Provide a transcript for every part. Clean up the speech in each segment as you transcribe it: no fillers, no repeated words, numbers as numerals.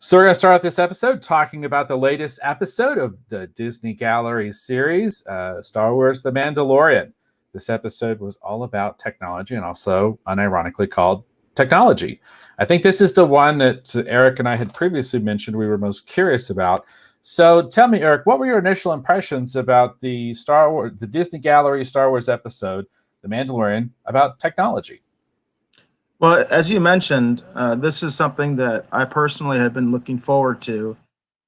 So we're going to start out this episode talking about the latest episode of the Disney Gallery series, Star Wars The Mandalorian. This episode was all about technology and also unironically called technology. I think this is the one that Eric and I had previously mentioned we were most curious about. So tell me, Eric, what were your initial impressions about the Disney Gallery Star Wars episode, The Mandalorian, about technology? Well, as you mentioned, this is something that I personally had been looking forward to.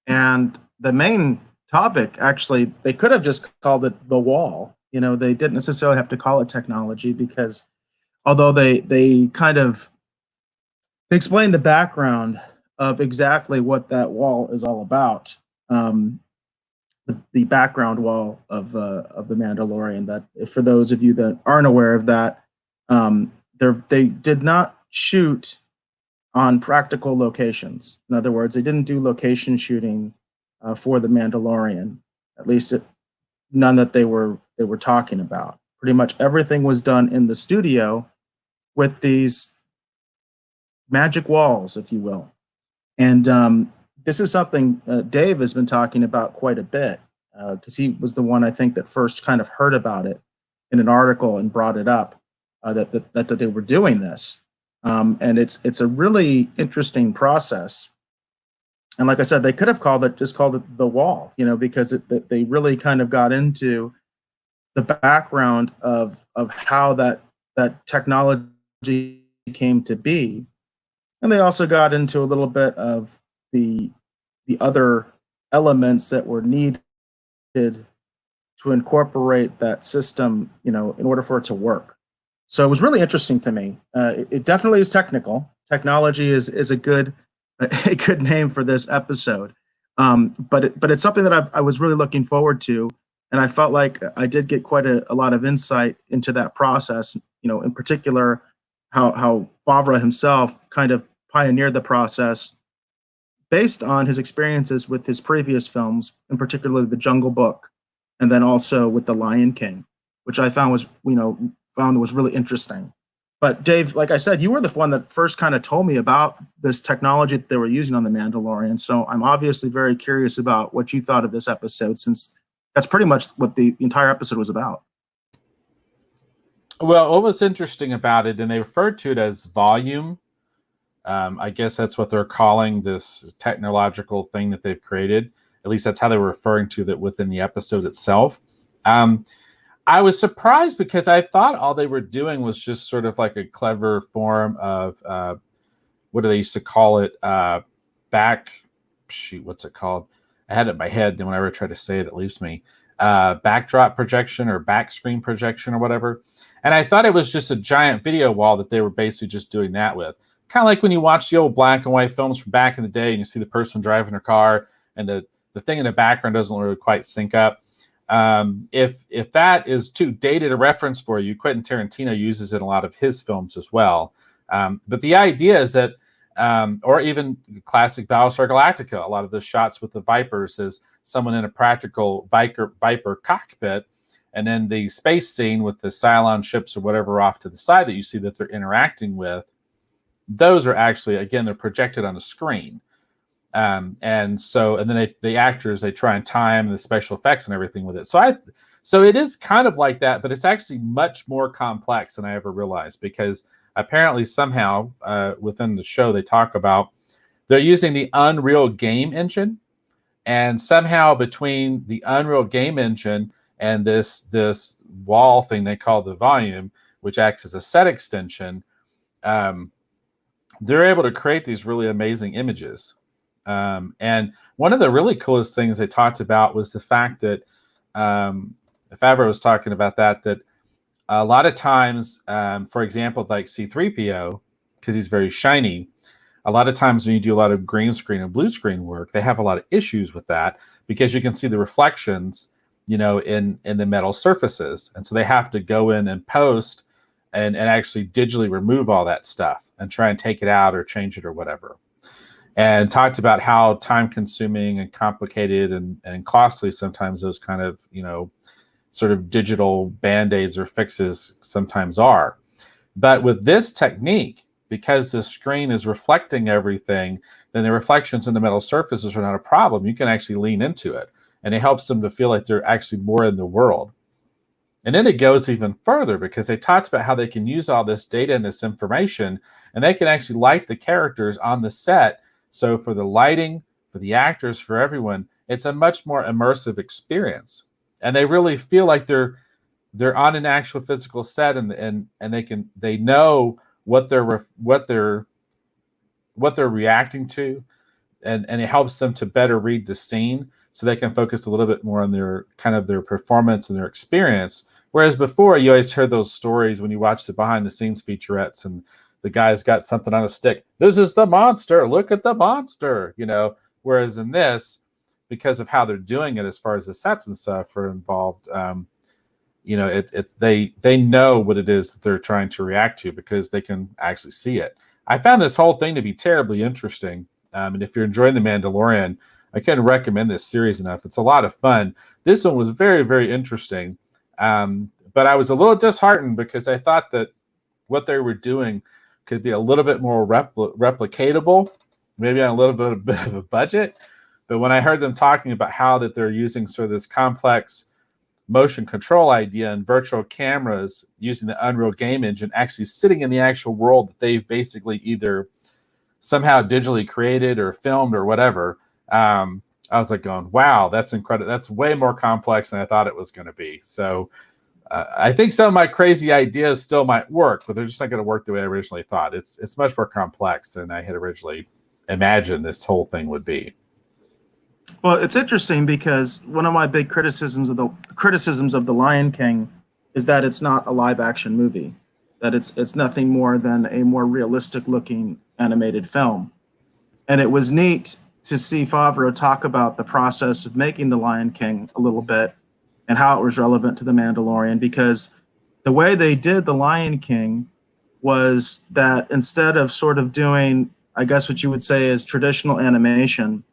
And the main topic, actually, they could have just called it the wall. You know, they didn't necessarily have to call it technology because although they kind of explain the background of exactly what that wall is all about, the background wall of the Mandalorian. That for those of you that aren't aware of that, they did not shoot on practical locations. In other words, they didn't do location shooting for the Mandalorian. At least none that they were talking about. Pretty much everything was done in the studio with these magic walls, if you will. And this is something Dave has been talking about quite a bit because he was the one I think that first kind of heard about it in an article and brought it up. That they were doing this, and it's a really interesting process. And like I said, they could have called it the wall, you know, because they really kind of got into the background of how that technology came to be, and they also got into a little bit of the other elements that were needed to incorporate that system, you know, in order for it to work. So it was really interesting to me. It definitely is technical. Technology is a good name for this episode, but it's something that I was really looking forward to, and I felt like I did get quite a lot of insight into that process. You know, in particular, how Favreau himself kind of pioneered the process based on his experiences with his previous films, in particular The Jungle Book, and then also with The Lion King, which I found was really interesting. But Dave, like I said, you were the one that first kind of told me about this technology that they were using on The Mandalorian. So I'm obviously very curious about what you thought of this episode, since that's pretty much what the entire episode was about. Well, what was interesting about it, and they referred to it as volume. I guess that's what they're calling this technological thing that they've created. At least that's how they were referring to that within the episode itself. I was surprised because I thought all they were doing was just sort of like a clever form of what do they used to call it? What's it called? I had it in my head, and whenever I try to say it, it leaves me. Backdrop projection or back screen projection or whatever. And I thought it was just a giant video wall that they were basically just doing that with. Kind of like when you watch the old black and white films from back in the day and you see the person driving their car and the thing in the background doesn't really quite sync up. If that is too dated a reference for you, Quentin Tarantino uses it in a lot of his films as well. But the idea is that, or even classic Battlestar Galactica, a lot of the shots with the Vipers is someone in a practical Viper cockpit, and then the space scene with the Cylon ships or whatever off to the side that you see that they're interacting with. Those are actually, again, they're projected on the screen. And then the actors, they try and time the special effects and everything with it. So it is kind of like that, but it's actually much more complex than I ever realized, because apparently somehow within the show they talk about they're using the Unreal game engine, and somehow between the Unreal game engine and this wall thing they call the volume, which acts as a set extension, they're able to create these really amazing images. And one of the really coolest things they talked about was the fact that Favreau was talking about that a lot of times, for example, like C-3PO, because he's very shiny, a lot of times when you do a lot of green screen and blue screen work, they have a lot of issues with that because you can see the reflections, you know, in the metal surfaces. And so they have to go in and post and actually digitally remove all that stuff and try and take it out or change it or whatever. And talked about how time-consuming and complicated and costly sometimes those kind of, you know, sort of digital Band-Aids or fixes sometimes are. But with this technique, because the screen is reflecting everything, then the reflections in the metal surfaces are not a problem. You can actually lean into it, and it helps them to feel like they're actually more in the world. And then it goes even further because they talked about how they can use all this data and this information, and they can actually light the characters on the set. So for the lighting, for the actors, for everyone, it's a much more immersive experience. And they really feel like they're on an actual physical set, and they know what they're reacting to, and it helps them to better read the scene so they can focus a little bit more on their kind of their performance and their experience. Whereas before, you always heard those stories when you watch the behind the scenes featurettes, and the guy's got something on a stick. This is the monster. Look at the monster, you know. Whereas in this, because of how they're doing it as far as the sets and stuff are involved, you know, they know what it is that they're trying to react to because they can actually see it. I found this whole thing to be terribly interesting. And if you're enjoying The Mandalorian, I can't recommend this series enough. It's a lot of fun. This one was very, very interesting. But I was a little disheartened because I thought that what they were doing could be a little bit more replicatable, maybe on a little bit of a budget. But when I heard them talking about how that they're using sort of this complex motion control idea and virtual cameras using the Unreal game engine actually sitting in the actual world that they've basically either somehow digitally created or filmed or whatever, I was like going, wow, that's incredible. That's way more complex than I thought it was going to be. So I think some of my crazy ideas still might work, but they're just not going to work the way I originally thought. It's much more complex than I had originally imagined this whole thing would be. Well, it's interesting because one of my big criticisms of the Lion King is that it's not a live action movie, that it's nothing more than a more realistic looking animated film. And it was neat to see Favreau talk about the process of making The Lion King a little bit and how it was relevant to The Mandalorian, because the way they did The Lion King was that instead of sort of doing, I guess what you would say is traditional animation,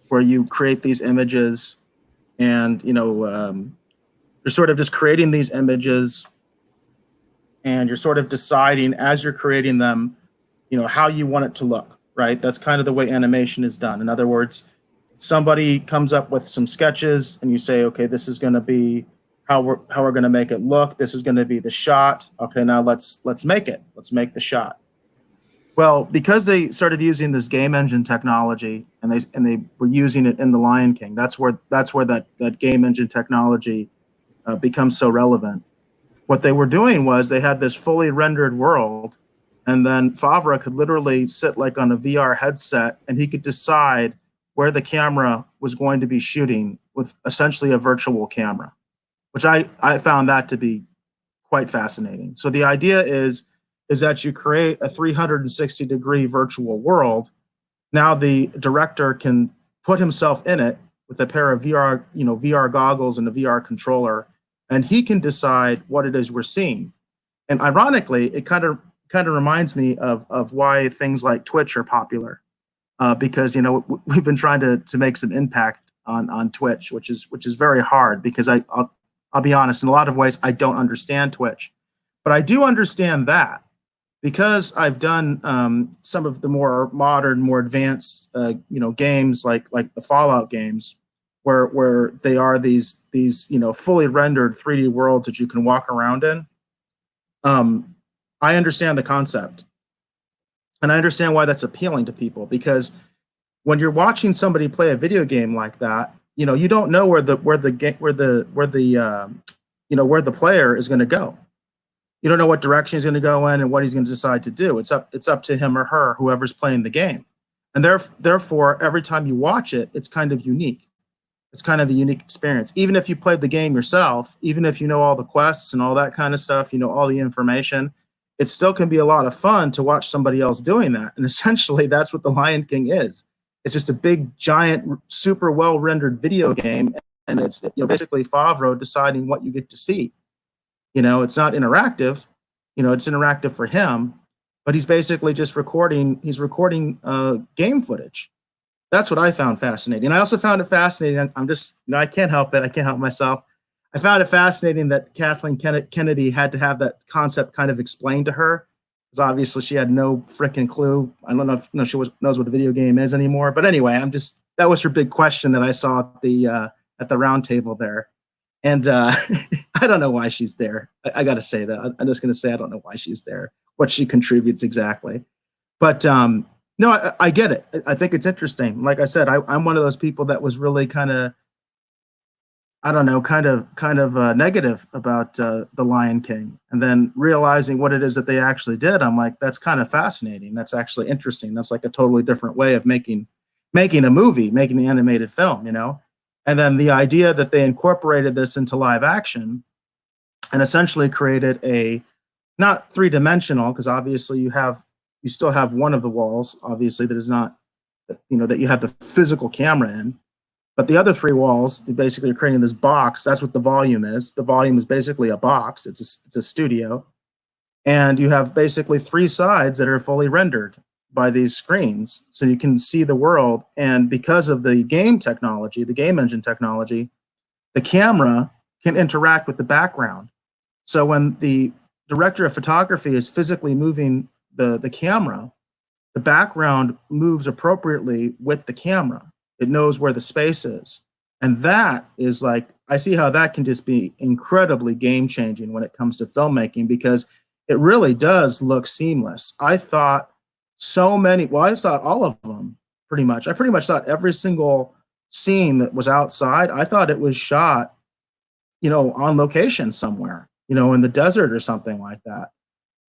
where you create these images and, you're sort of just creating these images and you're sort of deciding as you're creating them, how you want it to look, right? That's kind of the way animation is done. In other words, somebody comes up with some sketches and you say, okay, this is going to be how we're going to make it look. This is going to be the shot. Okay, now let's make it. Let's make the shot. Well, because they started using this game engine technology and they were using it in The Lion King, that's where that game engine technology becomes so relevant. What they were doing was they had this fully rendered world, and then Favreau could literally sit like on a VR headset and he could decide where the camera was going to be shooting with essentially a virtual camera, which I found that to be quite fascinating. So the idea is that you create a 360-degree virtual world. Now the director can put himself in it with a pair of VR goggles and a VR controller, and he can decide what it is we're seeing. And ironically, it kind of reminds me of why things like Twitch are popular, because we've been trying to make some impact on Twitch, which is very hard because I'll be honest, in a lot of ways I don't understand Twitch, but I do understand that. Because I've done some of the more modern, more advanced, games like the Fallout games, where they are these fully rendered 3D worlds that you can walk around in. I understand the concept, and I understand why that's appealing to people. Because when you're watching somebody play a video game like that, you don't know where the player is going to go. You don't know what direction he's going to go in and what he's going to decide to do. It's up to him or her, whoever's playing the game. And therefore, every time you watch it, it's kind of unique. It's kind of a unique experience. Even if you played the game yourself, even if you know all the quests and all that kind of stuff, all the information, it still can be a lot of fun to watch somebody else doing that. And essentially, that's what The Lion King is. It's just a big, giant, super well-rendered video game. And it's basically Favreau deciding what you get to see. It's not interactive, it's interactive for him, but he's basically just recording game footage. That's what I found fascinating. I also found it fascinating. I'm just, I can't help it. I can't help myself. I found it fascinating that Kathleen Kennedy had to have that concept kind of explained to her, because obviously she had no freaking clue. I don't know if no, knows what a video game is anymore. But anyway, that was her big question that I saw at the round table there. And I don't know why she's there. I got to say that. I'm just going to say I don't know why she's there, what she contributes exactly. But no, I get it. I think it's interesting. Like I said, I'm one of those people that was really kind of, I don't know, kind of negative about The Lion King, and then realizing what it is that they actually did. I'm like, that's kind of fascinating. That's actually interesting. That's like a totally different way of making a movie, making an animated film, you know. And then the idea that they incorporated this into live action and essentially created a not three-dimensional, because obviously you still have one of the walls, obviously, that is not, you know, that you have the physical camera in. But the other three walls, they basically are creating this box. That's what the volume is. The volume is basically a box. It's a studio. And you have basically three sides that are fully rendered by these screens. So you can see the world. And because of the game technology, the game engine technology, the camera can interact with the background. So when the director of photography is physically moving the camera, the background moves appropriately with the camera. It knows where the space is. And that is like, I see how that can just be incredibly game changing when it comes to filmmaking, because it really does look seamless. I thought I thought all of them pretty much. I pretty much thought every single scene that was outside, I thought it was shot, you know, on location somewhere, you know, in the desert or something like that.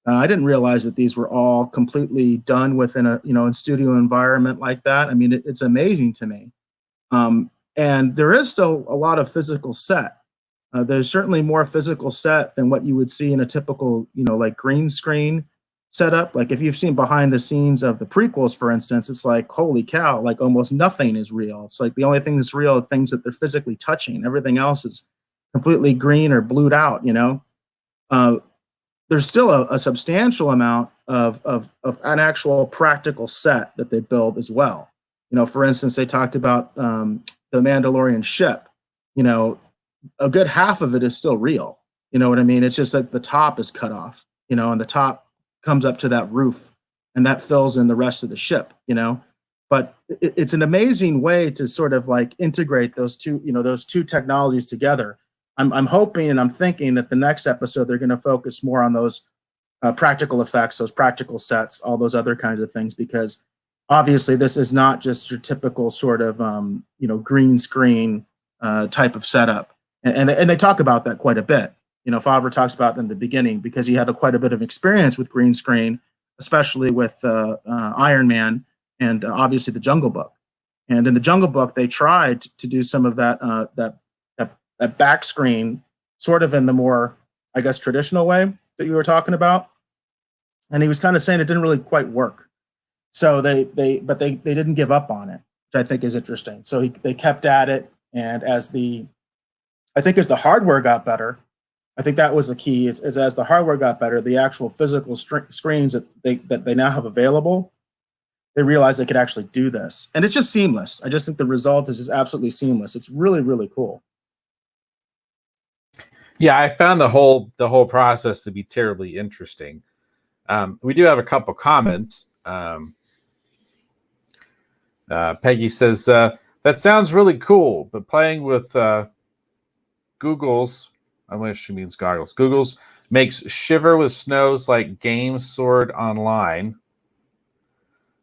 I didn't realize that these were all completely done within a, you know, in studio environment like that. I mean, it's amazing to me. And there is still a lot of physical set. There's certainly more physical set than what you would see in a typical, you know, like green screen setup. Like if you've seen behind the scenes of the prequels, for instance, it's like, holy cow, like almost nothing is real. It's like the only thing that's real are things that they're physically touching. Everything else is completely green or blued out, you know? There's still a substantial amount of an actual practical set that they build as well. You know, for instance, they talked about the Mandalorian ship. You know, a good half of it is still real. You know what I mean? It's just like the top is cut off, you know, and the top comes up to that roof, and that fills in the rest of the ship, you know. But it's an amazing way to sort of like integrate those two, you know, those two technologies together. I'm hoping and I'm thinking that the next episode they're going to focus more on those practical effects, those practical sets, all those other kinds of things, because obviously this is not just your typical sort of you know, green screen type of setup, and they talk about that quite a bit. You know, Favreau talks about that in the beginning because he had quite a bit of experience with green screen, especially with Iron Man and obviously the Jungle Book. And in the Jungle Book, they tried to do some of that back screen sort of in the more, I guess, traditional way that you were talking about. And he was kind of saying it didn't really quite work. So they didn't give up on it, which I think is interesting. So they kept at it. And as the hardware got better, I think that was the key is as the hardware got better, the actual physical screens that they now have available, they realized they could actually do this. And it's just seamless. I just think the result is just absolutely seamless. It's really, really cool. Yeah, I found the whole process to be terribly interesting. We do have a couple comments. Peggy says that sounds really cool, but playing with Google's, I wish she means goggles. Google's makes shiver with snows like Game Sword Online.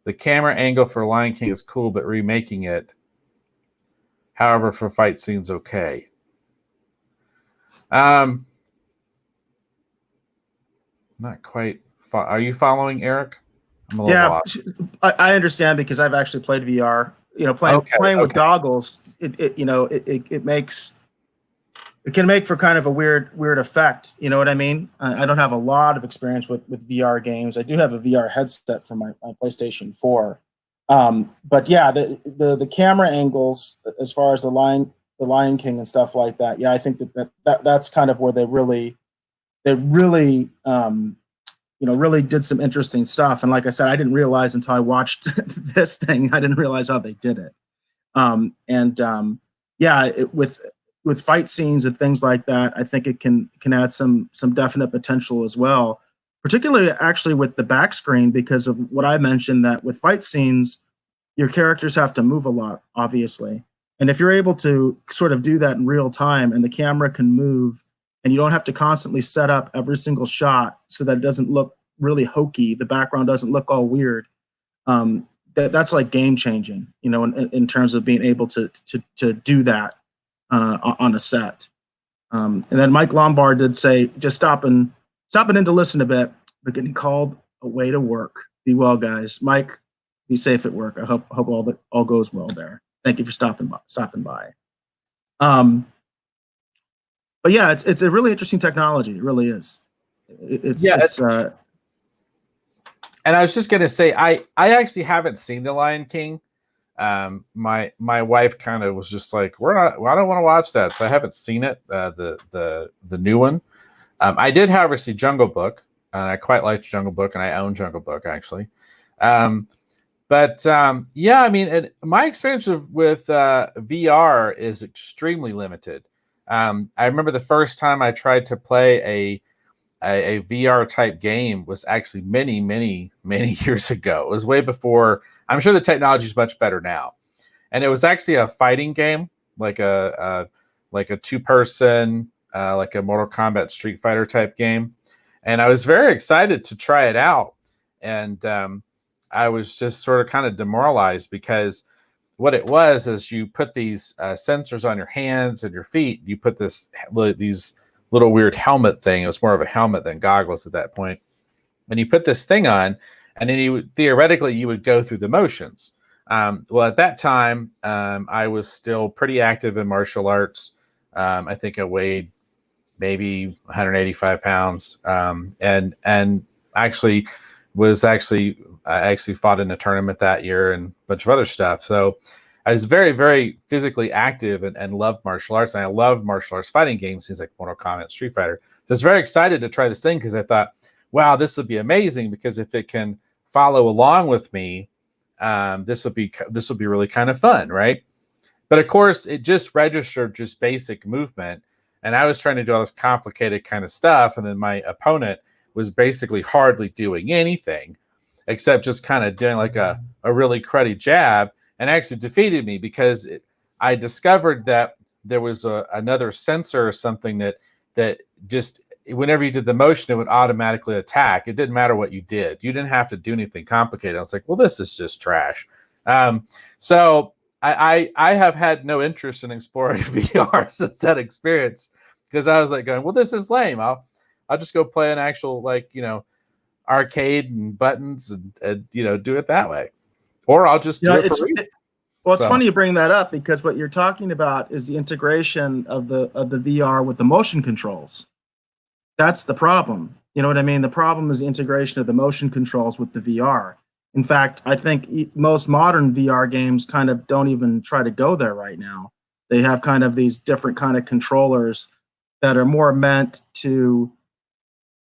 The camera angle for Lion King is cool, but remaking it, however, for fight scenes, okay. Not quite. Are you following, Eric? I'm a little lost. I understand because I've actually played VR. You know, playing with goggles, it can make for kind of a weird effect. You know what I mean? I don't have a lot of experience with VR games. I do have a VR headset for my PlayStation 4. But yeah, the camera angles as far as the Lion King and stuff like that. Yeah, I think that's kind of where they really really did some interesting stuff. And like I said, I didn't realize until I watched this thing, I didn't realize how they did it. With fight scenes and things like that, I think it can add some definite potential as well, particularly actually with the back screen, because of what I mentioned, that with fight scenes, your characters have to move a lot, obviously. And if you're able to sort of do that in real time and the camera can move and you don't have to constantly set up every single shot so that it doesn't look really hokey, the background doesn't look all weird, that's like game changing, in terms of being able to do that on a set. And then Mike Lombard did say, just stopping in to listen a bit, but getting called away to work. Be well, guys. Mike, be safe at work. I hope all goes well there. Thank you for stopping by. But yeah, it's a really interesting technology. It really is. And I was just gonna say, I actually haven't seen The Lion King. My wife kind of was just like, I don't want to watch that, so I haven't seen it. The new one. I did, however, see Jungle Book, and I quite liked Jungle Book, and I own Jungle Book actually. Yeah, I mean, my experience with VR is extremely limited. I remember the first time I tried to play a VR type game was actually many, many, many years ago. It was way before. I'm sure the technology is much better now, and it was actually a fighting game, like a 2-person, like a Mortal Kombat Street Fighter type game, and I was very excited to try it out, and I was just sort of kind of demoralized because what it was is you put these sensors on your hands and your feet. You put these little weird helmet thing. It was more of a helmet than goggles at that point. And you put this thing on, and then theoretically you would go through the motions. Well, at that time, I was still pretty active in martial arts. I think I weighed maybe 185 pounds, and actually I actually fought in a tournament that year and a bunch of other stuff. So I was very, very physically active and loved martial arts. And I love martial arts fighting games, things like Mortal Kombat, Street Fighter. So I was very excited to try this thing because I thought, wow, this would be amazing, because if it can follow along with me, this will be really kind of fun, right? But of course, it just registered just basic movement, and I was trying to do all this complicated kind of stuff, and then my opponent was basically hardly doing anything except just kind of doing like a really cruddy jab, and actually defeated me because I discovered that there was another sensor or something that just whenever you did the motion, it would automatically attack. It didn't matter what you did. You didn't have to do anything complicated. I was like, well, this is just trash. So I have had no interest in exploring VR since that experience, because I was like going, well, this is lame. I'll just go play an actual, like, arcade and buttons and do it that way, or I'll just do it for real. Well, it's funny you bring that up, because what you're talking about is the integration of the VR with the motion controls. That's the problem. You know what I mean? The problem is the integration of the motion controls with the VR. In fact, I think most modern VR games kind of don't even try to go there right now. They have kind of these different kind of controllers that are more meant to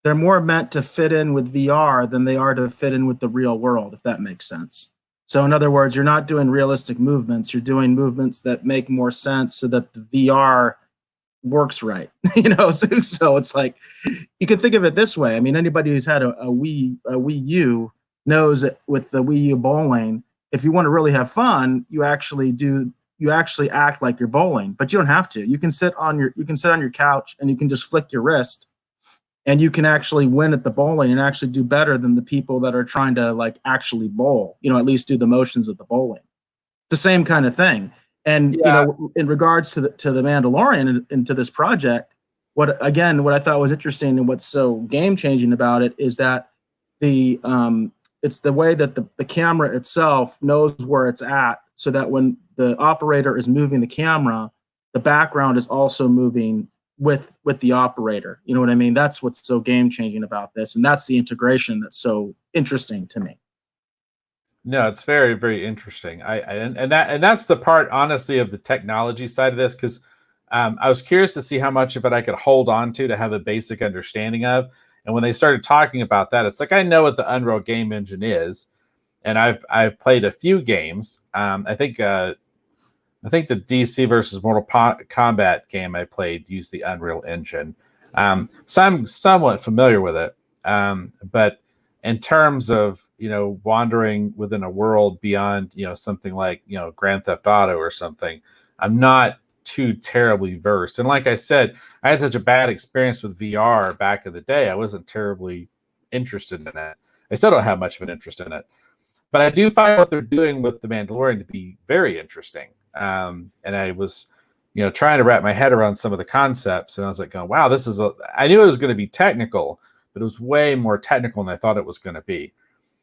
fit in with VR than they are to fit in with the real world, if that makes sense. So in other words, you're not doing realistic movements. You're doing movements that make more sense so that the VR works right. So it's like, you can think of it this way. I mean, anybody who's had a Wii U knows that with the Wii U bowling, if you want to really have fun, you actually act like you're bowling, but you don't have to. You can sit on your couch and you can just flick your wrist, and you can actually win at the bowling and actually do better than the people that are trying to like actually bowl, at least do the motions of the bowling. It's the same kind of thing. And, in regards to the Mandalorian and to this project, what I thought was interesting and what's so game changing about it is that it's the way that the camera itself knows where it's at, so that when the operator is moving the camera, the background is also moving with the operator. You know what I mean? That's what's so game changing about this, and that's the integration that's so interesting to me. No, it's very, very interesting. And that's the part, honestly, of the technology side of this, because I was curious to see how much of it I could hold on to have a basic understanding of. And when they started talking about that, it's like, I know what the Unreal Game Engine is, and I've played a few games. I think the DC versus Mortal Kombat game I played used the Unreal Engine, so I'm somewhat familiar with it. But in terms of wandering within a world beyond something like Grand Theft Auto or something, I'm not too terribly versed. And like I said, I had such a bad experience with VR back in the day. I wasn't terribly interested in it. I still don't have much of an interest in it, but I do find what they're doing with the Mandalorian to be very interesting. And I was, trying to wrap my head around some of the concepts, and I was like, "Oh, wow, this is a." I knew it was going to be technical, but it was way more technical than I thought it was going to be.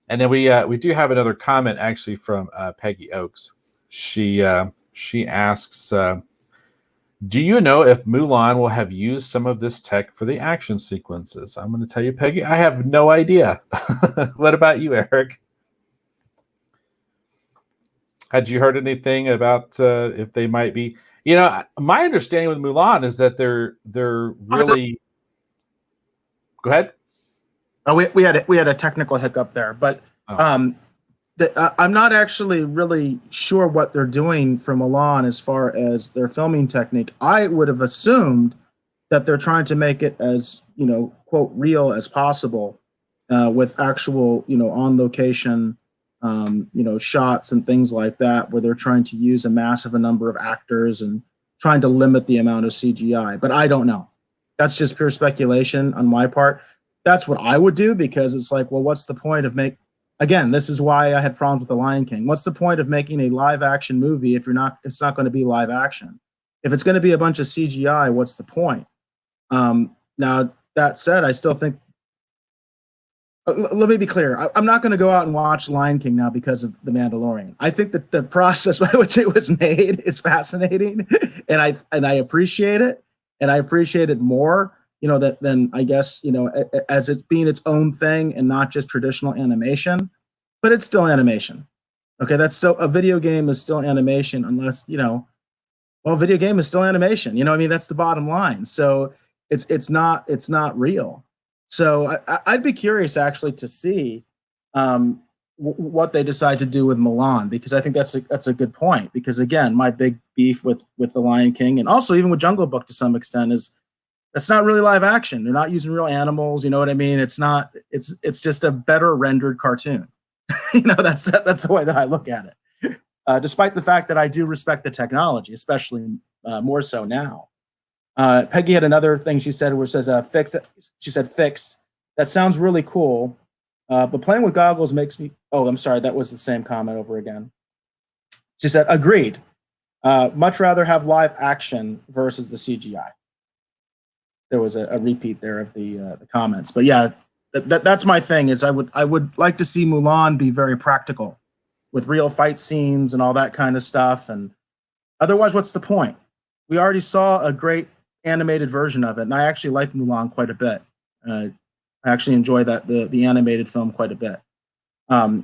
And then we do have another comment actually from Peggy Oakes. She asks, "Do you know if Mulan will have used some of this tech for the action sequences?" I'm going to tell you, Peggy, I have no idea. What about you, Eric? Had you heard anything about if they might be? My understanding with Mulan is that they're really. Go ahead. We had a technical hiccup there, but I'm not actually really sure what they're doing for Mulan as far as their filming technique. I would have assumed that they're trying to make it as quote real as possible, with actual on location shots and things like that, where they're trying to use a massive number of actors and trying to limit the amount of CGI. But I don't know. That's just pure speculation on my part. That's what I would do, because it's like, well, what's the point of again, this is why I had problems with The Lion King. What's the point of making a live action movie if it's not going to be live action? If it's going to be a bunch of CGI, what's the point? Now, that said, I still think, let me be clear. I'm not going to go out and watch Lion King now because of The Mandalorian. I think that the process by which it was made is fascinating, and I appreciate it, and I appreciate it more, than I guess, as it's being its own thing and not just traditional animation. But it's still animation. Okay, that's still a video game is still animation, unless video game is still animation. That's the bottom line. So it's not real. So I'd be curious actually to see what they decide to do with Milan, because I think that's a good point. Because again, my big beef with The Lion King, and also even with Jungle Book to some extent, is that's not really live action. They're not using real animals. You know what I mean? It's not. It's just a better rendered cartoon. That's the way that I look at it. Despite the fact that I do respect the technology, especially more so now. Peggy had another thing she said, where it says fix. She said fix. That sounds really cool, but playing with goggles makes me. Oh, I'm sorry. That was the same comment over again. She said agreed. Much rather have live action versus the CGI. There was a repeat there of the comments, but yeah, that's my thing. Is I would like to see Mulan be very practical, with real fight scenes and all that kind of stuff. And otherwise, what's the point? We already saw a great animated version of it, and I actually like Mulan quite a bit. I actually enjoy the animated film quite a bit.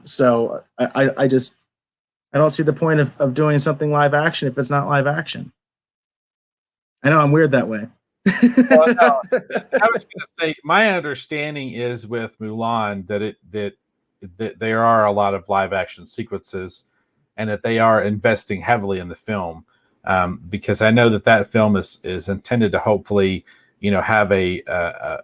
So I don't see the point of doing something live action if it's not live action. I know I'm weird that way. Well, no, I was going to say, my understanding is with Mulan that there are a lot of live action sequences, and that they are investing heavily in the film, because I know that film is intended to hopefully have to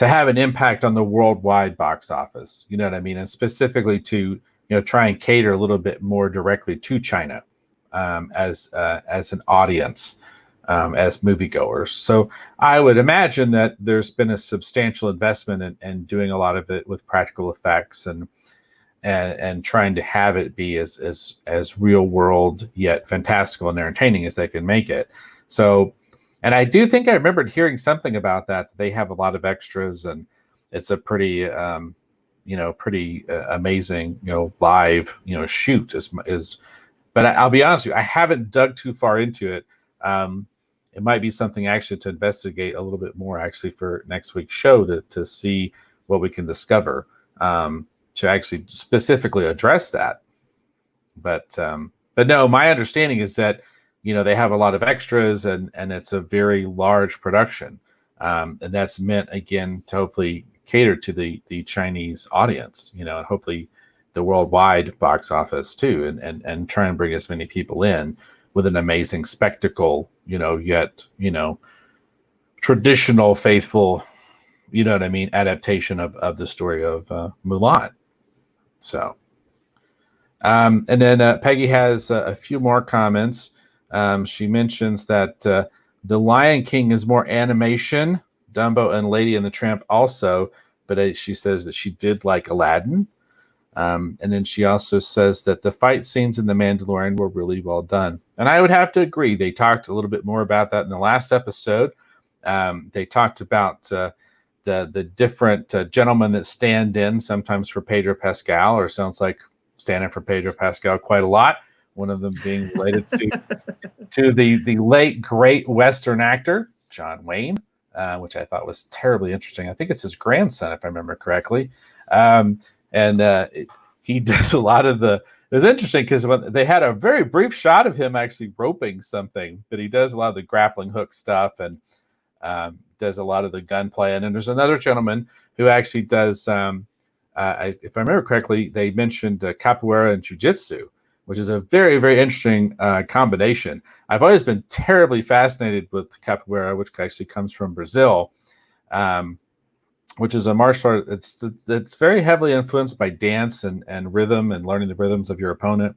have an impact on the worldwide box office. You know what I mean? And specifically to try and cater a little bit more directly to China, as an audience. As moviegoers. So I would imagine that there's been a substantial investment in doing a lot of it with practical effects and trying to have it be as real world yet fantastical and entertaining as they can make it. So, and I do think I remembered hearing something about that they have a lot of extras, and it's a pretty amazing live shoot is. But I'll be honest with you, I haven't dug too far into it. It might be something actually to investigate a little bit more actually for next week's show to see what we can discover, to actually specifically address that. But no, my understanding is that they have a lot of extras, and it's a very large production, and that's meant again to hopefully cater to the Chinese audience, and hopefully the worldwide box office too, and try and bring as many people in with an amazing spectacle, yet traditional, faithful you know what I mean, adaptation of the story of Mulan. So, and then Peggy has a few more comments. She mentions that the Lion King is more animation, Dumbo and Lady and the Tramp also, but she says that she did like Aladdin. And then she also says that the fight scenes in The Mandalorian were really well done. And I would have to agree. They talked a little bit more about that in the last episode. They talked about the different gentlemen that stand in, sometimes for Pedro Pascal, or sounds like standing for Pedro Pascal quite a lot. One of them being related to the late great Western actor John Wayne, which I thought was terribly interesting. I think it's his grandson, if I remember correctly. And he does a lot of the. It was interesting because they had a very brief shot of him actually roping something, but he does a lot of the grappling hook stuff and does a lot of the gunplay. And then there's another gentleman who actually does. If I remember correctly, they mentioned capoeira and jiu-jitsu, which is a very, very interesting combination. I've always been terribly fascinated with capoeira, which actually comes from Brazil. Which is a martial art. It's very heavily influenced by dance and rhythm and learning the rhythms of your opponent.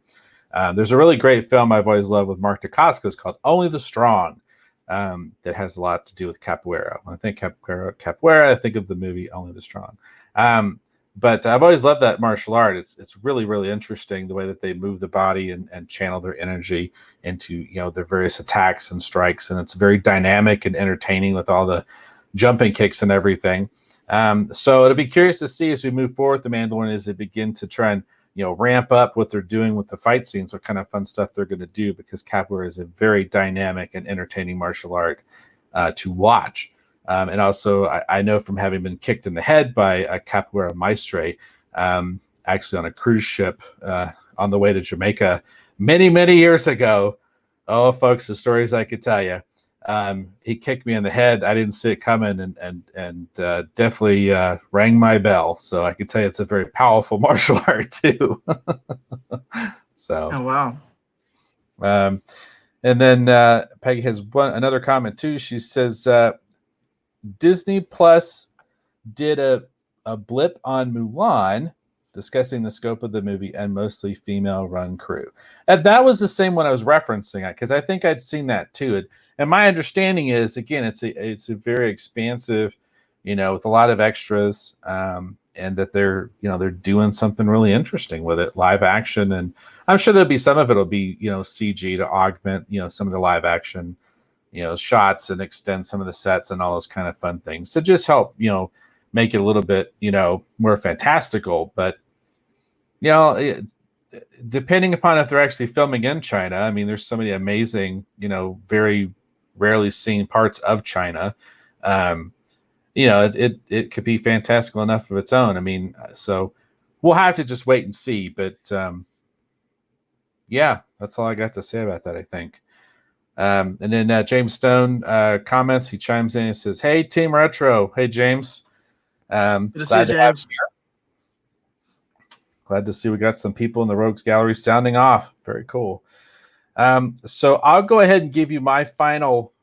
There's a really great film I've always loved with Mark Dacascos called Only the Strong that has a lot to do with capoeira. When I think capoeira, I think of the movie Only the Strong. But I've always loved that martial art. It's really, really interesting the way that they move the body and channel their energy into their various attacks and strikes. And it's very dynamic and entertaining with all the jumping kicks and everything. So it'll be curious to see as we move forward the Mandalorian as they begin to try and ramp up what they're doing with the fight scenes, what kind of fun stuff they're going to do, because capoeira is a very dynamic and entertaining martial art to watch. And also, I know from having been kicked in the head by a capoeira maestre, actually on a cruise ship on the way to Jamaica many, many years ago. Oh, folks, the stories I could tell you. He kicked me in the head. I didn't see it coming, and definitely rang my bell. So I can tell you it's a very powerful martial art too. So, oh wow. And then Peggy has another comment too. She says Disney Plus did a blip on Mulan, discussing the scope of the movie and mostly female-run crew. And that was the same one I was referencing, because I think I'd seen that too. And my understanding is, again, it's a very expansive, with a lot of extras, and that they're doing something really interesting with it, live action, and I'm sure there'll be some of it'll be CG to augment some of the live action shots and extend some of the sets and all those kind of fun things to just help make it a little bit more fantastical. But depending upon if they're actually filming in China, I mean, there's so many amazing, very rarely seen parts of China. It could be fantastical enough of its own. I mean, so we'll have to just wait and see. But yeah, that's all I got to say about that, I think. And then James Stone comments. He chimes in and says, "Hey, Team Retro. Hey, James. Good to see you, James. Glad to see we got some people in the Rogues Gallery sounding off. Very cool. So I'll go ahead and give you my final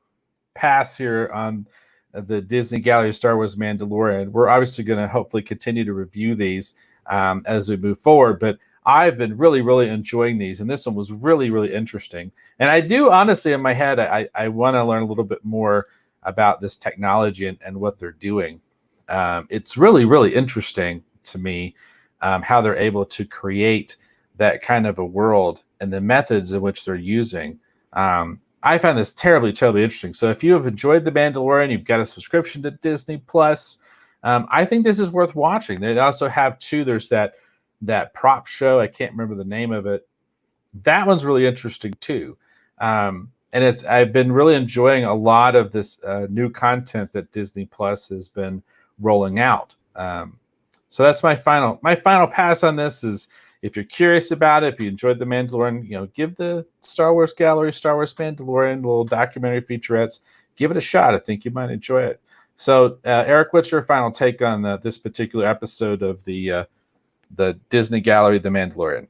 pass here on the Disney Gallery Star Wars Mandalorian. We're obviously going to hopefully continue to review these as we move forward, but I've been really, really enjoying these, and this one was really, really interesting. And I do, honestly, in my head, I want to learn a little bit more about this technology and what they're doing. It's really, really interesting to me how they're able to create that kind of a world and the methods in which they're using. I find this terribly, terribly interesting. So if you have enjoyed The Mandalorian, you've got a subscription to Disney Plus, I think this is worth watching. They also have there's that prop show. I can't remember the name of it. That one's really interesting too. And I've been really enjoying a lot of this new content that Disney Plus has been rolling out. So that's my final pass on this. Is if you're curious about it, if you enjoyed The Mandalorian, give the Star Wars Gallery, Star Wars Mandalorian, little documentary featurettes, give it a shot. I think you might enjoy it. So, Eric, what's your final take on this particular episode of the Disney Gallery, The Mandalorian?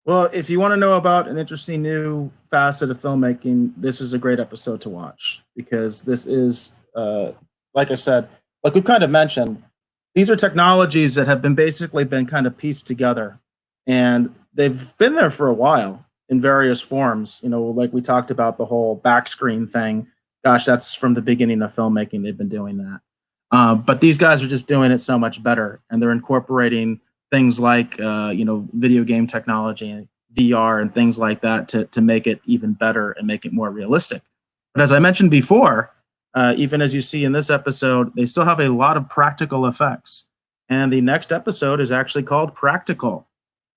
Well, if you want to know about an interesting new facet of filmmaking, this is a great episode to watch, because this is, like I said, like we've kind of mentioned, these are technologies that have basically been kind of pieced together, and they've been there for a while in various forms. Like we talked about the whole back screen thing. Gosh, that's from the beginning of filmmaking. They've been doing that. But these guys are just doing it so much better, and they're incorporating things like video game technology, VR, and things like that to make it even better and make it more realistic. But as I mentioned before, even as you see in this episode, they still have a lot of practical effects. And the next episode is actually called Practical.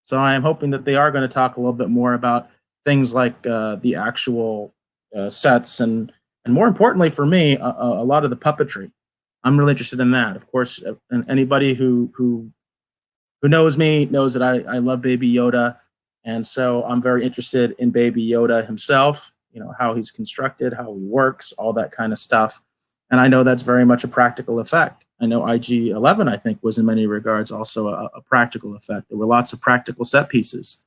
So I am hoping that they are going to talk a little bit more about things like the actual sets and more importantly for me, a lot of the puppetry. I'm really interested in that. Of course, and anybody who knows me knows that I love Baby Yoda. And so I'm very interested in Baby Yoda himself, how he's constructed, how he works, all that kind of stuff. And I know that's very much a practical effect. I know IG-11, I think, was in many regards also a practical effect. There were lots of practical set pieces.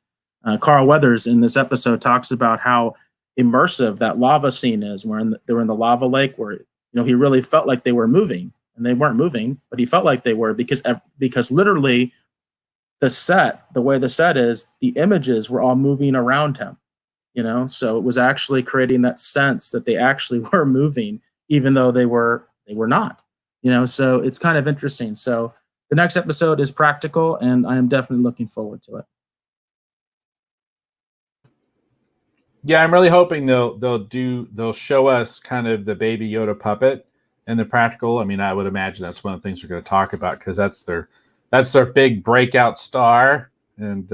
Carl Weathers in this episode talks about how immersive that lava scene is, where they're in the lava lake, where he really felt like they were moving, and they weren't moving, but he felt like they were because literally the way the set is, the images were all moving around him. So it was actually creating that sense that they actually were moving, even though they were not. So it's kind of interesting. So the next episode is Practical, and I am definitely looking forward to it. Yeah, I'm really hoping they'll show us kind of the Baby Yoda puppet and the Practical. I mean, I would imagine that's one of the things we're going to talk about, because that's their big breakout star, and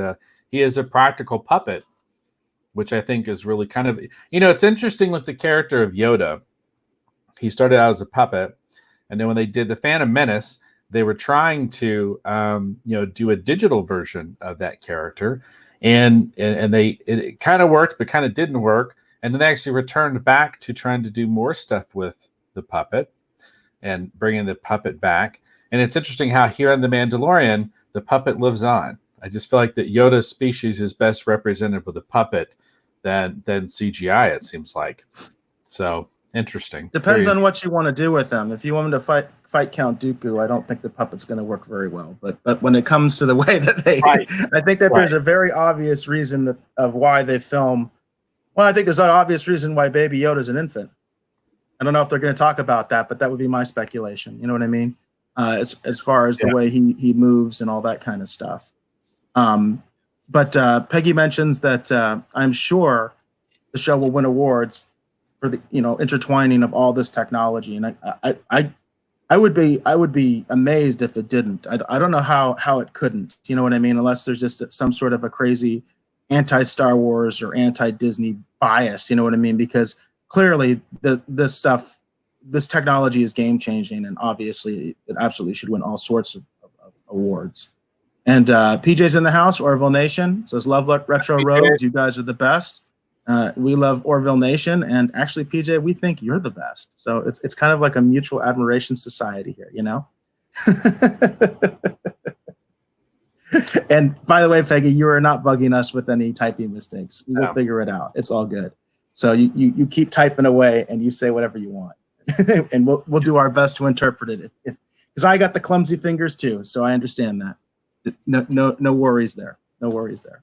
he is a practical puppet, which I think is really kind of, it's interesting with the character of Yoda. He started out as a puppet, and then when they did the Phantom Menace, they were trying to do a digital version of that character. And it kind of worked, but kind of didn't work. And then they actually returned back to trying to do more stuff with the puppet and bringing the puppet back. And it's interesting how here in The Mandalorian, the puppet lives on. I just feel like that Yoda's species is best represented with a puppet than CGI, it seems like. So interesting. Depends on what you want to do with them. If you want them to fight Count Dooku, I don't think the puppet's going to work very well. But when it comes to the way that they, right. I think that there's a very obvious reason of why they film. Well, I think there's an obvious reason why Baby Yoda's an infant. I don't know if they're going to talk about that, but that would be my speculation. You know what I mean? As far as the way he moves and all that kind of stuff. But Peggy mentions that I'm sure the show will win awards for the intertwining of all this technology, and I would be amazed if it didn't. I don't know how it couldn't. You know what I mean? Unless there's just some sort of a crazy anti-Star Wars or anti-Disney bias. You know what I mean? Because clearly this technology is game changing, and obviously it absolutely should win all sorts of awards. And PJ's in the house. Orville Nation says, "Love Retro Rogues. You guys are the best." We love Orville Nation, and actually, PJ, we think you're the best. So it's kind of like a mutual admiration society here, And by the way, Peggy, you are not bugging us with any typing mistakes. We will figure it out. It's all good. So you keep typing away, and you say whatever you want, and we'll do our best to interpret it. Because I got the clumsy fingers too, so I understand that. No worries there. No worries there.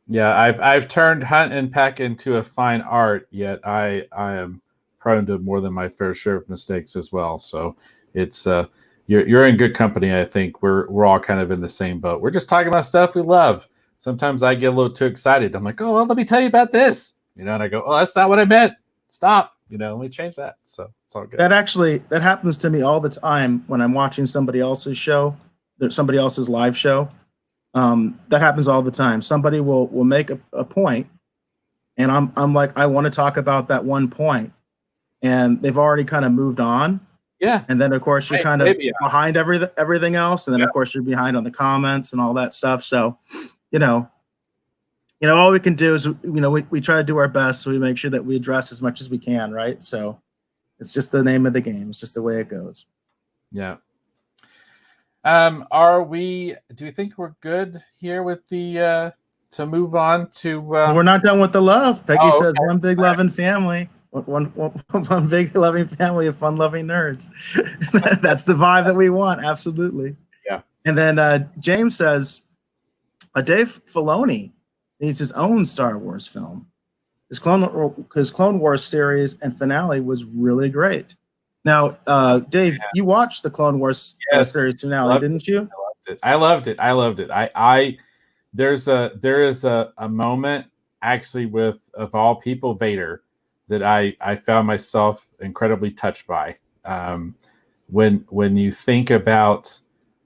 Yeah, I've turned hunt and peck into a fine art, yet I am prone to more than my fair share of mistakes as well. So it's you're in good company. I think we're all kind of in the same boat. We're just talking about stuff we love. Sometimes I get a little too excited. I'm like, oh, well, let me tell you about this, and I go, oh, that's not what I meant. Stop, let me change that. So it's all good. That happens to me all the time when I'm watching somebody else's show, somebody else's live show. That happens all the time. Somebody will make a point, and I'm like, I want to talk about that one point, and they've already kind of moved on. Yeah. And then of course you're kind of behind everything else, and then of course you're behind on the comments and all that stuff. So, all we can do is we try to do our best, so we make sure that we address as much as we can, right? So it's just the name of the game. It's just the way it goes. Yeah. Do we think we're good here with the to move on to we're not done with the love. Peggy says one big love and family. one big loving family of fun-loving nerds. That's the vibe that we want. Absolutely. Yeah. And then James says, Dave Filoni needs his own Star Wars film. His Clone Wars series and finale was really great. Now, Dave, you watched the Clone Wars series finale, didn't you? I loved it. I loved it. There is a moment actually with, of all people, Vader, that I found myself incredibly touched by. When you think about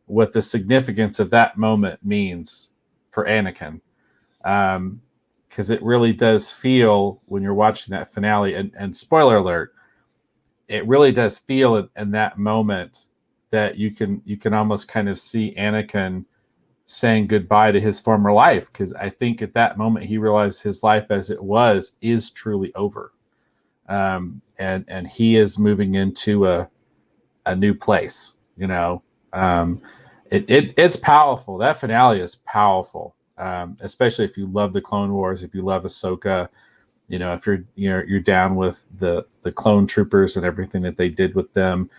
what the significance of that moment means for Anakin, because it really does feel, when you're watching that finale, and spoiler alert, it really does feel in that moment that you can almost kind of see Anakin saying goodbye to his former life, because I think at that moment he realized his life as it was is truly over, and he is moving into a new place. You know, it's powerful. That finale is powerful, especially if you love the Clone Wars, if you love Ahsoka. You know, if you're down with the clone troopers and everything that they did with them.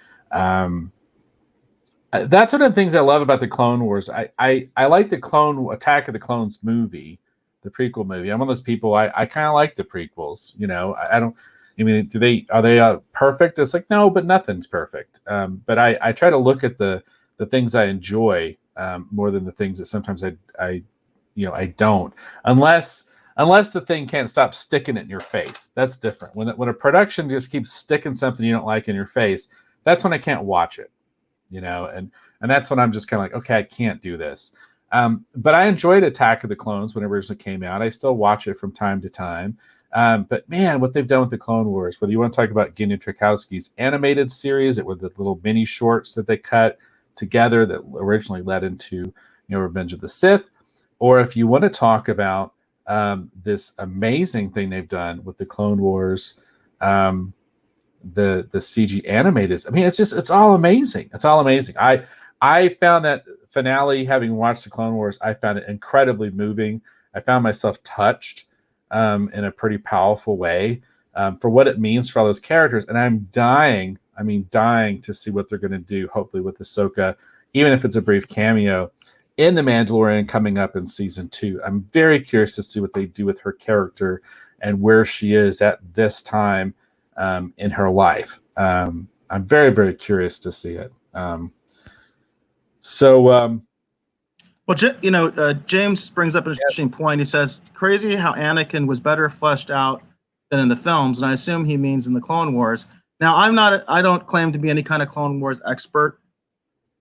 That's one of the things I love about the Clone Wars. I like the Clone Attack of the Clones movie, the prequel movie. I'm one of those people. I kind of like the prequels. You know, I don't. I mean, are they perfect? It's like, no, but nothing's perfect. But I try to look at the things I enjoy more than the things that sometimes I don't, unless the thing can't stop sticking it in your face. That's different. When a production just keeps sticking something you don't like in your face, that's when I can't watch it. You know, and that's when I'm just kind of like, okay, I can't do this. But I enjoyed Attack of the Clones whenever it came out. I still watch it from time to time. But man, what they've done with the Clone Wars, whether you want to talk about Genndy Tartakovsky's animated series, it with the little mini shorts that they cut together that originally led into Revenge of the Sith, or if you want to talk about this amazing thing they've done with the Clone Wars, the CG animated. I mean, it's all amazing. It's all amazing. I found that finale, having watched the Clone Wars, I found it incredibly moving. I found myself touched in a pretty powerful way for what it means for all those characters. And I'm dying to see what they're going to do, hopefully with Ahsoka, even if it's a brief cameo in The Mandalorian coming up in season 2. I'm very curious to see what they do with her character and where she is at this time in her life. I'm very, very curious to see it. James brings up an interesting point. He says, crazy how Anakin was better fleshed out than in the films, and I assume he means in the Clone Wars. Now, I don't claim to be any kind of Clone Wars expert.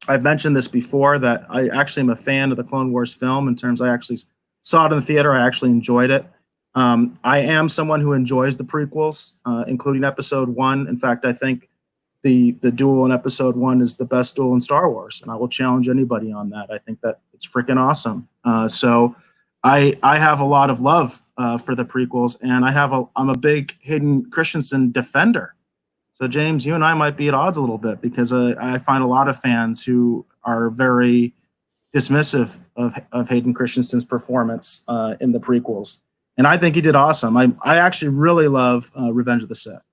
I've mentioned this before, that I actually am a fan of the Clone Wars film in terms I actually saw it in the theater. I actually enjoyed it. I am someone who enjoys the prequels, including Episode 1. In fact, I think the duel in Episode 1 is the best duel in Star Wars, and I will challenge anybody on that. I think that it's freaking awesome. So I have a lot of love for the prequels, and I'm a big Hayden Christensen defender. So James, you and I might be at odds a little bit, because I find a lot of fans who are very dismissive of Hayden Christensen's performance in the prequels. And I think he did awesome. I actually really love Revenge of the Sith.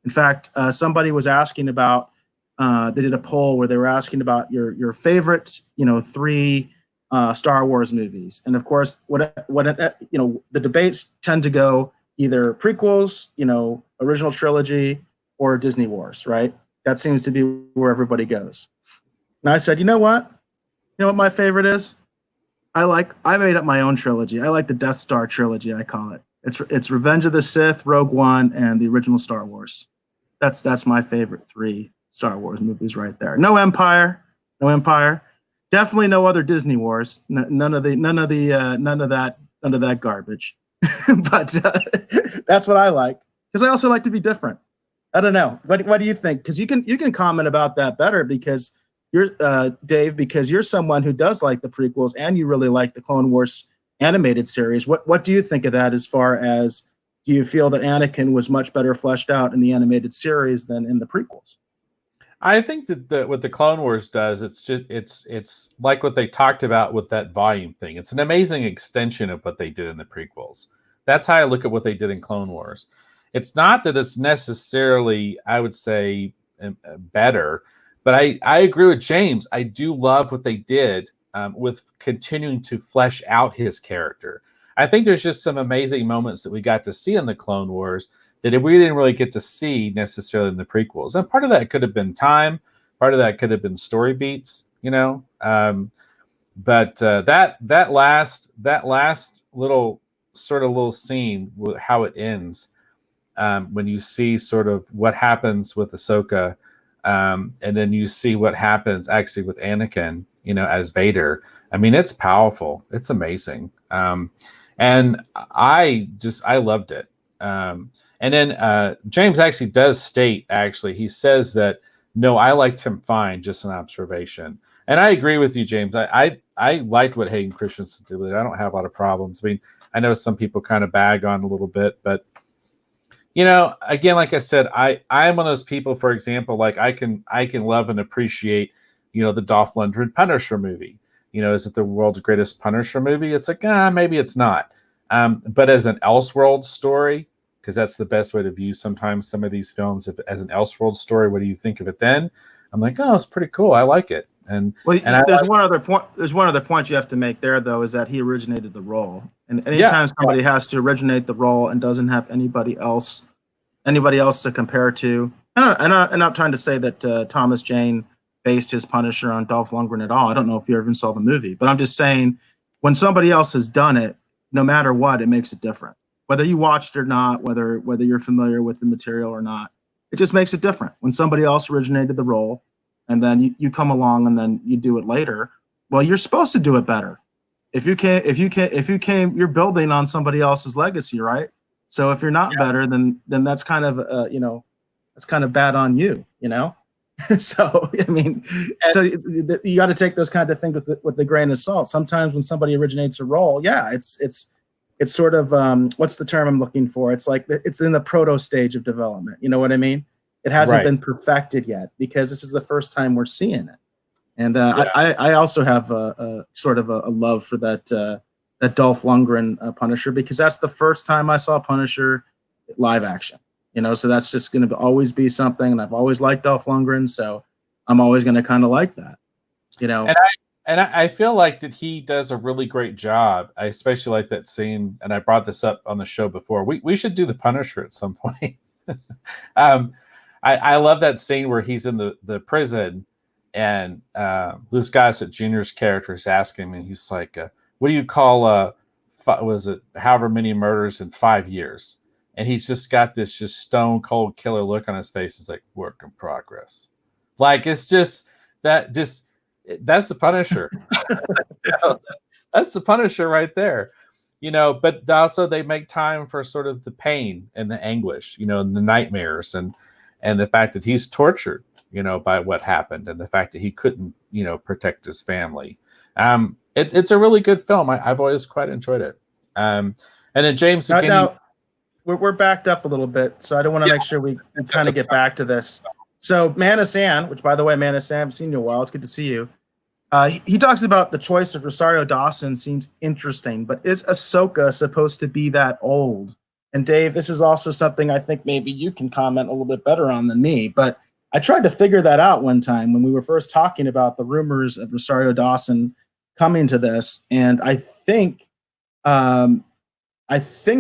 In fact, somebody was asking about, they did a poll where they were asking about your favorite, 3 Star Wars movies. And of course, the debates tend to go either prequels, original trilogy, or Disney Wars, right? That seems to be where everybody goes. And I said, you know what my favorite is? I made up my own trilogy. I like the Death Star trilogy, I call it. It's Revenge of the Sith, Rogue One, and the original Star Wars. That's my favorite 3 Star Wars movies right there. No Empire. Definitely no other Disney Wars. None of that garbage. But that's what I like, because I also like to be different. I don't know. What do you think? Because you can comment about that better, because you're Dave, because you're someone who does like the prequels and you really like the Clone Wars animated series. What do you think of that, as far as, do you feel that Anakin was much better fleshed out in the animated series than in the prequels? I think that what the Clone Wars does, it's like what they talked about with that volume thing. It's an amazing extension of what they did in the prequels. That's how I look at what they did in Clone Wars. It's not that it's necessarily, I would say, better, but I agree with James. I do love what they did with continuing to flesh out his character. I think there's just some amazing moments that we got to see in the Clone Wars that we didn't really get to see necessarily in the prequels. And part of that could have been time, part of that could have been story beats, you know. But that last little little scene, how it ends, when you see sort of what happens with Ahsoka, and then you see what happens actually with Anakin, you know, as Vader. I mean, it's powerful. It's amazing. And I loved it. And then James actually does state, actually, he says that, no, I liked him fine, just an observation. And I agree with you, James. I liked what Hayden Christensen did with it. I don't have a lot of problems. I mean, I know some people kind of bag on a little bit, but you know, again, like I said, I'm one of those people, for example, like I can love and appreciate, you know, the Dolph Lundgren Punisher movie. You know, is it the world's greatest Punisher movie? It's like, maybe it's not. But as an Elseworld story, because that's the best way to view sometimes some of these films, if as an Elseworld story, what do you think of it then? I'm like, oh, it's pretty cool. I like it. And there's one other point. There's one other point you have to make there, though, is that he originated the role. And anytime somebody has to originate the role and doesn't have anybody else to compare to, I'm not trying to say that Thomas Jane based his Punisher on Dolph Lundgren at all. I don't know if you ever saw the movie, but I'm just saying, when somebody else has done it, no matter what, it makes it different. Whether you watched or not, whether you're familiar with the material or not, it just makes it different. When somebody else originated the role, and then you come along and then you do it later, well, you're supposed to do it better. If you came, you're building on somebody else's legacy, right? So if you're not better, then that's kind of that's kind of bad on you, you know. So I mean, so you got to take those kind of things with the grain of salt. Sometimes when somebody originates a role, it's sort of what's the term I'm looking for? It's like it's in the proto stage of development. You know what I mean? It hasn't been perfected yet because this is the first time we're seeing it. And I also have a sort of a love for that Dolph Lundgren Punisher, because that's the first time I saw Punisher live action. You know, so that's just going to always be something. And I've always liked Dolph Lundgren, so I'm always going to kind of like that. You know, and I feel like that he does a really great job. I especially like that scene, and I brought this up on the show before. We should do the Punisher at some point. I love that scene where he's in the prison, and Louis Gossett Jr.'s character is asking him, and he's like, what do you call was it however many murders in 5 years? And he's just got this just stone cold killer look on his face. It's like, work in progress. Like, it's just that's the Punisher. You know, that's the Punisher right there. You know, but also they make time for sort of the pain and the anguish, you know, and the nightmares and the fact that he's tortured, you know, by what happened, and the fact that he couldn't, you know, protect his family. It's a really good film. I've always quite enjoyed it. And then James, now we're backed up a little bit, so I don't want to make sure we kind of get back to this. So Manasan, which by the way, Manasan, I haven't seen you in a while. It's good to see you. He talks about the choice of Rosario Dawson seems interesting, but is Ahsoka supposed to be that old? And Dave, this is also something I think maybe you can comment a little bit better on than me, but I tried to figure that out one time when we were first talking about the rumors of Rosario Dawson coming to this, and I think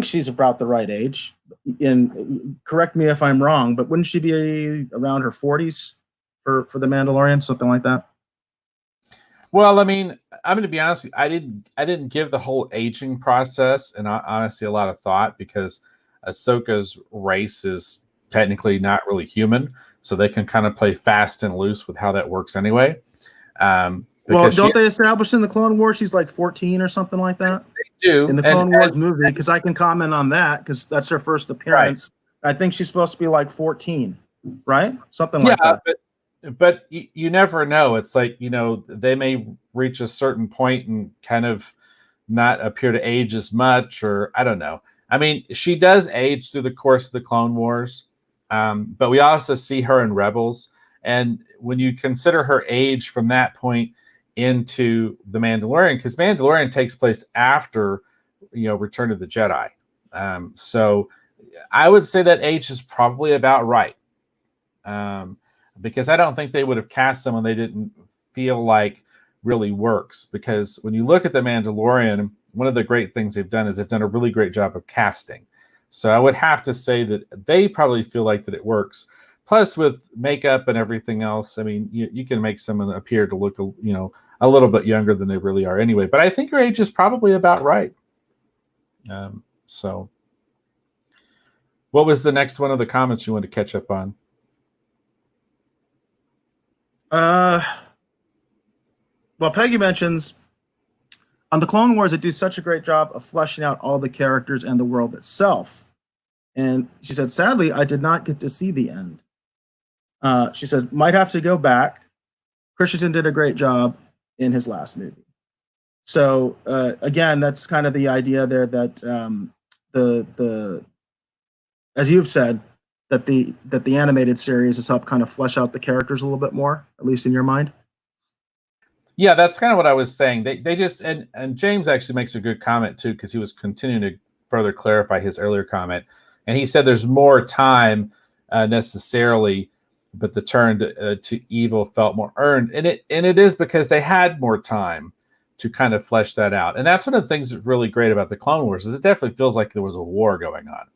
she's about the right age. And correct me if I'm wrong, but wouldn't she be around her 40s for the Mandalorian, something like that? Well, I mean, I'm going to be honest with you. I didn't give the whole aging process and honestly a lot of thought, because Ahsoka's race is technically not really human, so they can kind of play fast and loose with how that works anyway. Well, don't they establish in the Clone Wars she's like 14 or something like that? They do. In the Clone Wars movie, because I can comment on that because that's her first appearance. Right. I think she's supposed to be like 14, right? Something like that. But you never know. It's like, you know, they may reach a certain point and kind of not appear to age as much, or I don't know. I mean, she does age through the course of the Clone Wars, but we also see her in Rebels. And when you consider her age from that point into the Mandalorian, because Mandalorian takes place after, you know, Return of the Jedi. So I would say that age is probably about right. Um, because I don't think they would have cast someone they didn't feel like really works. Because when you look at The Mandalorian, one of the great things they've done is they've done a really great job of casting. So I would have to say that they probably feel like that it works. Plus, with makeup and everything else, I mean, you can make someone appear to look, a little bit younger than they really are anyway. But I think your age is probably about right. So, what was the next one of the comments you wanted to catch up on? Well, Peggy mentions on the Clone Wars, they do such a great job of fleshing out all the characters and the world itself. And she said, sadly, I did not get to see the end. She said, might have to go back. Christensen did a great job in his last movie. So again, that's kind of the idea there that the as you've said, that the animated series has helped kind of flesh out the characters a little bit more, at least in your mind. Yeah, that's kind of what I was saying. They just and James actually makes a good comment too, because he was continuing to further clarify his earlier comment, and he said there's more time necessarily, but the turn to evil felt more earned, and it is because they had more time to kind of flesh that out, and that's one of the things that's really great about the Clone Wars is it definitely feels like there was a war going on,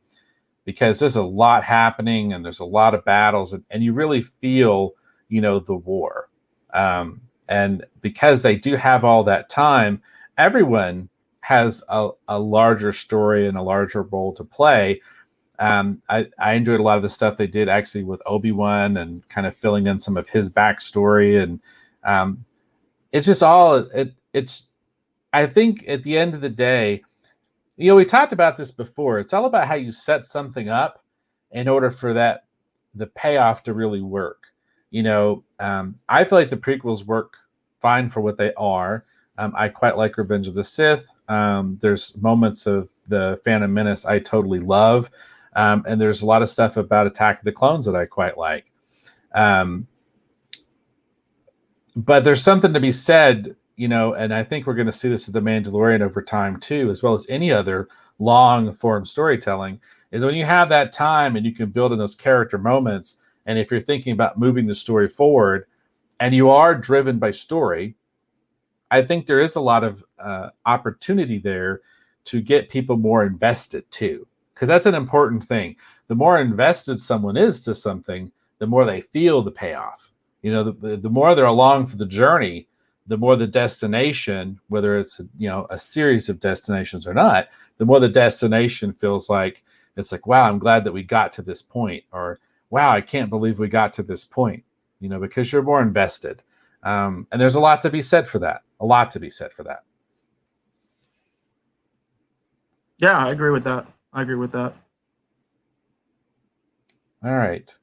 because there's a lot happening and there's a lot of battles, and you really feel the war. And because they do have all that time, everyone has a larger story and a larger role to play. I enjoyed a lot of the stuff they did actually with Obi-Wan and kind of filling in some of his backstory. And it's just it's, I think at the end of the day, we talked about this before. It's all about how you set something up in order for the payoff to really work. I feel like the prequels work fine for what they are. I quite like Revenge of the Sith. There's moments of the Phantom Menace I totally love. And there's a lot of stuff about Attack of the Clones that I quite like. But there's something to be said, and I think we're going to see this with The Mandalorian over time too, as well as any other long form storytelling, is when you have that time and you can build in those character moments. And if you're thinking about moving the story forward and you are driven by story, I think there is a lot of opportunity there to get people more invested too, because that's an important thing. The more invested someone is to something, the more they feel the payoff. The more they're along for the journey, the more the destination, whether it's a series of destinations or not, the more the destination feels like it's like, wow, I'm glad that we got to this point, or wow, I can't believe we got to this point, because you're more invested. And there's a lot to be said for that. A lot to be said for that. Yeah, I agree with that. All right.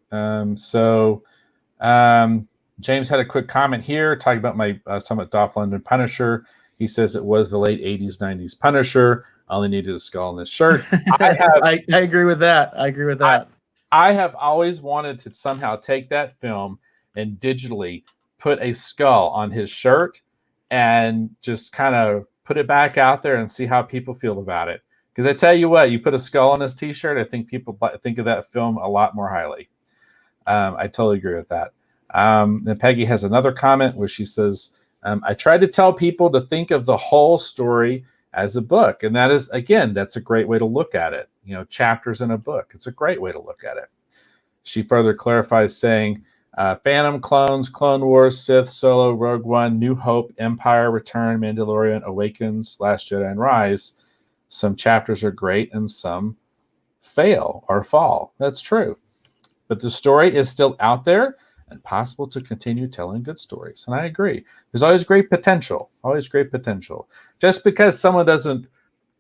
James had a quick comment here talking about my somewhat Dolph Lundgren Punisher. He says it was the late 80s, 90s Punisher. I only needed a skull on this shirt. I agree with that. I have always wanted to somehow take that film and digitally put a skull on his shirt and just kind of put it back out there and see how people feel about it. Because I tell you what, you put a skull on his t-shirt, I think people think of that film a lot more highly. I totally agree with that. And Peggy has another comment where she says, I try to tell people to think of the whole story as a book. And that is, again, that's a great way to look at it. Chapters in a book. It's a great way to look at it. She further clarifies saying, Phantom, Clones, Clone Wars, Sith, Solo, Rogue One, New Hope, Empire, Return, Mandalorian, Awakens, Last Jedi, and Rise. Some chapters are great and some fail or fall. That's true. But the story is still out there and possible to continue telling good stories. And I agree. There's always great potential. Just because someone doesn't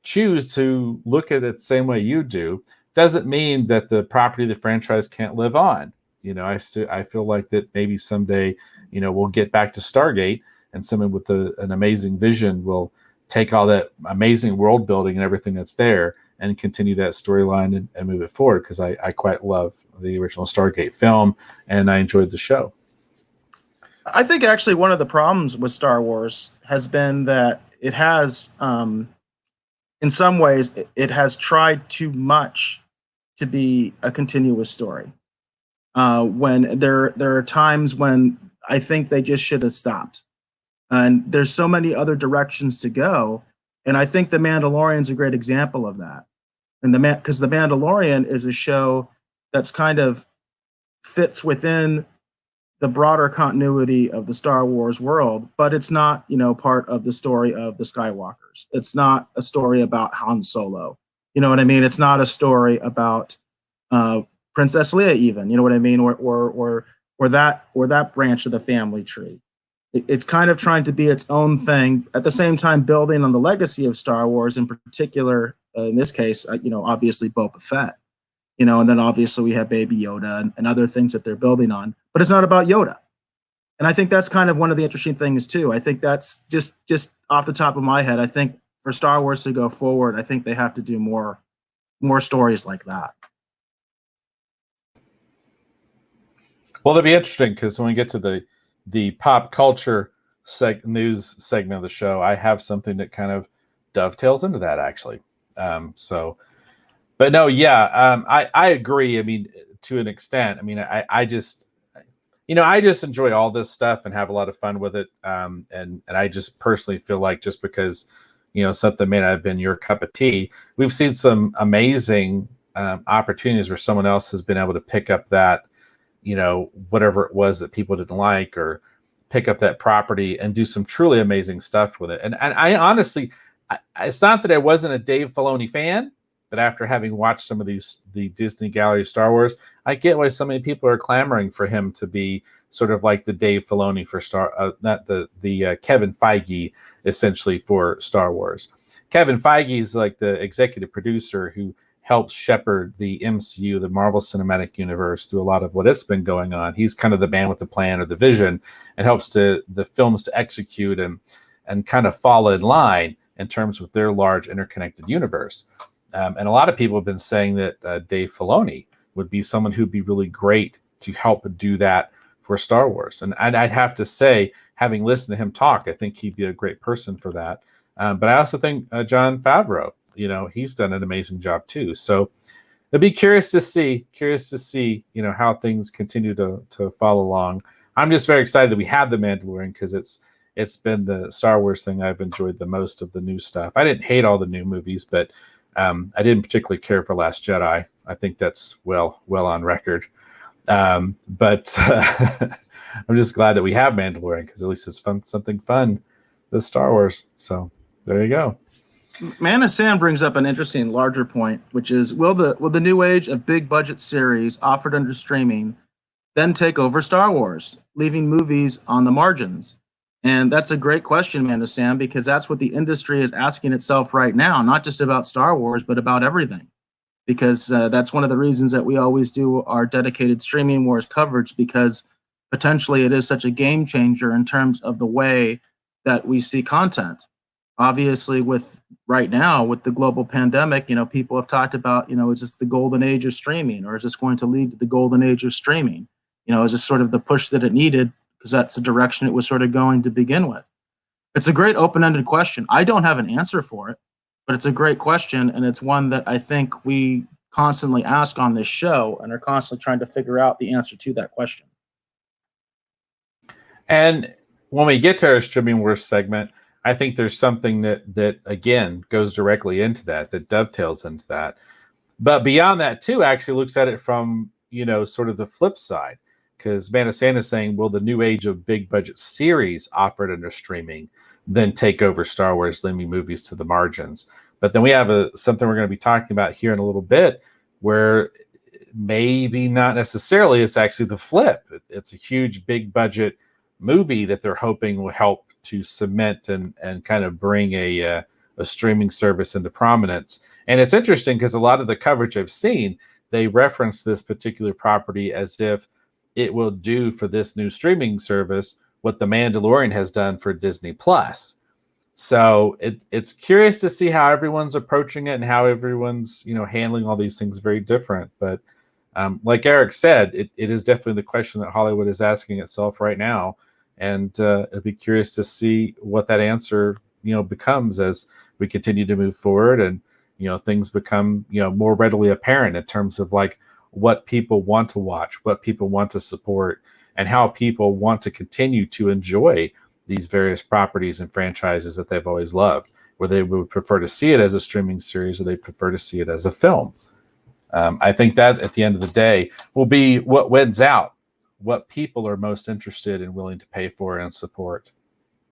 choose to look at it the same way you do doesn't mean that the property of the franchise can't live on. I feel like that maybe someday, we'll get back to Stargate and someone with an amazing vision will take all that amazing world building and everything that's there and continue that storyline and move it forward, because I quite love the original Stargate film and I enjoyed the show. I think actually one of the problems with Star Wars has been that it has, in some ways, it has tried too much to be a continuous story. When there are times when I think they just should have stopped. And there's so many other directions to go. And I think The Mandalorian is a great example of that. And because The Mandalorian is a show that's kind of fits within the broader continuity of the Star Wars world, but it's not, part of the story of the Skywalkers. It's not a story about Han Solo. You know what I mean? It's not a story about Princess Leia, even. You know what I mean? Or that branch of the family tree. It's kind of trying to be its own thing at the same time, building on the legacy of Star Wars, in particular, in this case, obviously Boba Fett. And then obviously we have Baby Yoda and other things that they're building on, but it's not about Yoda. And I think that's kind of one of the interesting things too. I think that's just off the top of my head. I think for Star Wars to go forward, I think they have to do more stories like that. Well, it'll be interesting because when we get to the pop culture news segment of the show, I have something that kind of dovetails into that actually. But no, yeah, I agree. I mean, to an extent. I mean, I just enjoy all this stuff and have a lot of fun with it. And I just personally feel like just because, something may not have been your cup of tea, we've seen some amazing opportunities where someone else has been able to pick up that, whatever it was that people didn't like, or pick up that property and do some truly amazing stuff with it. And I honestly, it's not that I wasn't a Dave Filoni fan, but after having watched some of the Disney Gallery Star Wars, I get why so many people are clamoring for him to be sort of like the Dave Filoni for not the Kevin Feige essentially for Star Wars. Kevin Feige is like the executive producer who helps shepherd the MCU, the Marvel Cinematic Universe, through a lot of what it's been going on. He's kind of the man with the plan or the vision, and helps the films to execute and kind of fall in line in terms of their large interconnected universe. And a lot of people have been saying that Dave Filoni would be someone who'd be really great to help do that for Star Wars. And I'd have to say, having listened to him talk, I think he'd be a great person for that. But I also think Jon Favreau, he's done an amazing job too. So I'd be curious to see, how things continue to follow along. I'm just very excited that we have The Mandalorian because it's been the Star Wars thing I've enjoyed the most of the new stuff. I didn't hate all the new movies, but I didn't particularly care for Last Jedi. I think that's well on record. But I'm just glad that we have Mandalorian because at least it's something fun with Star Wars. So there you go. Man of Sam brings up an interesting larger point, which is will the new age of big budget series offered under streaming then take over Star Wars, leaving movies on the margins? And that's a great question, Man of Sam, because that's what the industry is asking itself right now, not just about Star Wars, but about everything. Because that's one of the reasons that we always do our dedicated Streaming Wars coverage, because potentially it is such a game changer in terms of the way that we see content. Obviously, right now with the global pandemic, people have talked about, is this the golden age of streaming, or is this going to lead to the golden age of streaming? Is this sort of the push that it needed because that's the direction it was sort of going to begin with? It's a great open-ended question. I don't have an answer for it, but it's a great question, and it's one that I think we constantly ask on this show and are constantly trying to figure out the answer to that question. And when we get to our Streaming Wars segment, I think there's something that again goes directly into that dovetails into that. But beyond that too, actually looks at it from, sort of the flip side. Because Manasana is saying, will the new age of big budget series offered under streaming then take over Star Wars, leaving movies to the margins? But then we have something we're going to be talking about here in a little bit, where maybe not necessarily, it's actually the flip. It's a huge big budget movie that they're hoping will help to cement and kind of bring a streaming service into prominence. And it's interesting because a lot of the coverage I've seen, they reference this particular property as if it will do for this new streaming service what The Mandalorian has done for Disney Plus. So it's curious to see how everyone's approaching it and how everyone's handling all these things very different. But like Eric said, it is definitely the question that Hollywood is asking itself right now, and it'd be curious to see what that answer becomes as we continue to move forward. And things become, more readily apparent in terms of like what people want to watch, what people want to support, and how people want to continue to enjoy these various properties and franchises that they've always loved, where they would prefer to see it as a streaming series or they prefer to see it as a film. I think that at the end of the day will be what wins out, what people are most interested and willing to pay for and support.